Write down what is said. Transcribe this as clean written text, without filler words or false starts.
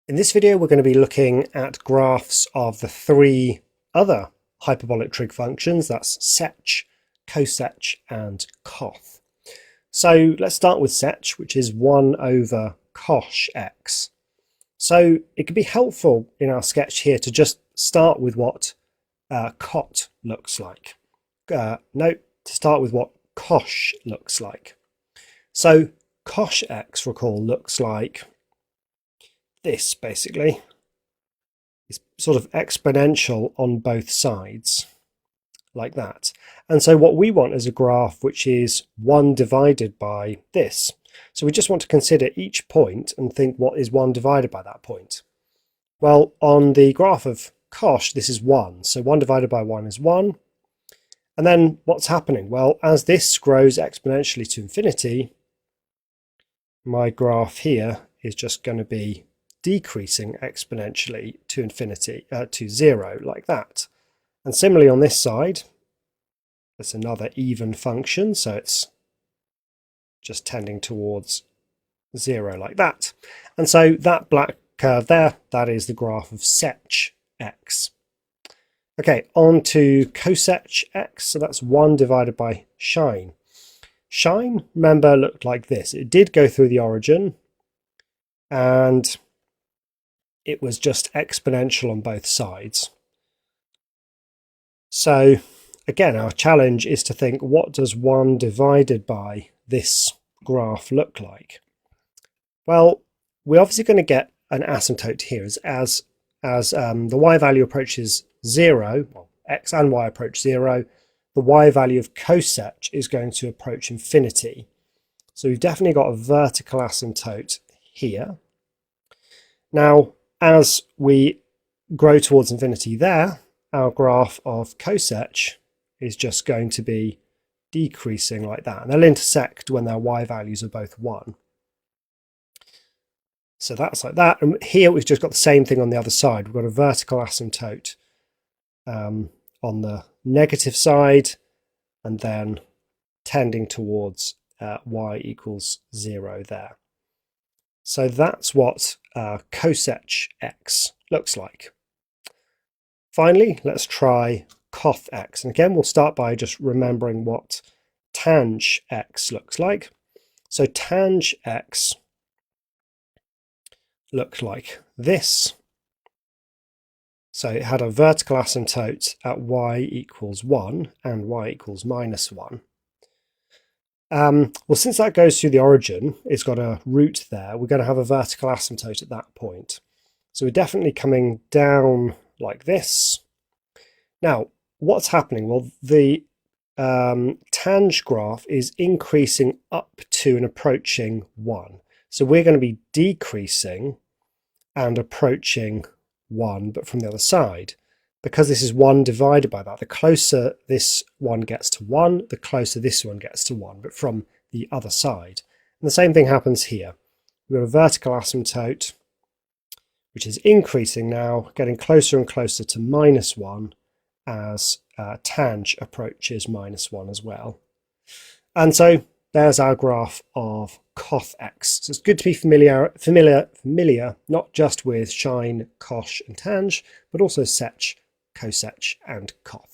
In this video, we're going to be looking at graphs of the three other hyperbolic trig functions. That's Sech, Cosech, and Coth. So let's start with Sech, which is 1 over cosh x. So it could be helpful in our sketch here to just start with what cot looks like. To start with what cosh looks like. So cosh x, recall, looks like this basically. It's sort of exponential on both sides, like that. And so what we want is a graph which is 1 divided by this. So we just want to consider each point and think what is 1 divided by that point. Well, on the graph of cosh, this is 1. So 1 divided by 1 is 1. And then what's happening? Well, as this grows exponentially to infinity, my graph here is just going to be decreasing exponentially to infinity, to 0, like that. And similarly on this side, it's another even function, so it's just tending towards 0, like that. And so that black curve there, that is the graph of Sech x. Okay, on to Cosech x, so that's 1 divided by shine. Shine, remember, looked like this. It did go through the origin, and it was just exponential on both sides. So again, our challenge is to think, what does 1 divided by this graph look like? Well, we're obviously going to get an asymptote here as the y value approaches 0, well, x and y approach 0, the y value of Cosech is going to approach infinity. So we've definitely got a vertical asymptote here. Now, as we grow towards infinity there, our graph of Cosech is just going to be decreasing like that. And they'll intersect when their y values are both 1. So that's like that. And here we've just got the same thing on the other side. We've got a vertical asymptote on the negative side, and then tending towards y equals 0 there. So that's what Cosech x looks like. Finally, let's try Coth x. And again, we'll start by just remembering what tang x looks like. So tang x looked like this. So it had a vertical asymptote at y equals 1 and y equals minus 1. Well, since that goes through the origin, it's got a root there, we're going to have a vertical asymptote at that point. So we're definitely coming down like this. Now, what's happening? Well, the tang graph is increasing up to and approaching 1. So we're going to be decreasing and approaching 1, but from the other side. Because this is 1 divided by that, the closer this one gets to 1, the closer this one gets to 1, but from the other side. And the same thing happens here. We've got a vertical asymptote, which is increasing now, getting closer and closer to minus 1 as tang approaches minus 1 as well. And so there's our graph of Coth x. So it's good to be familiar not just with shine, cosh, and tang, but also Sech, Cosech, and Coth.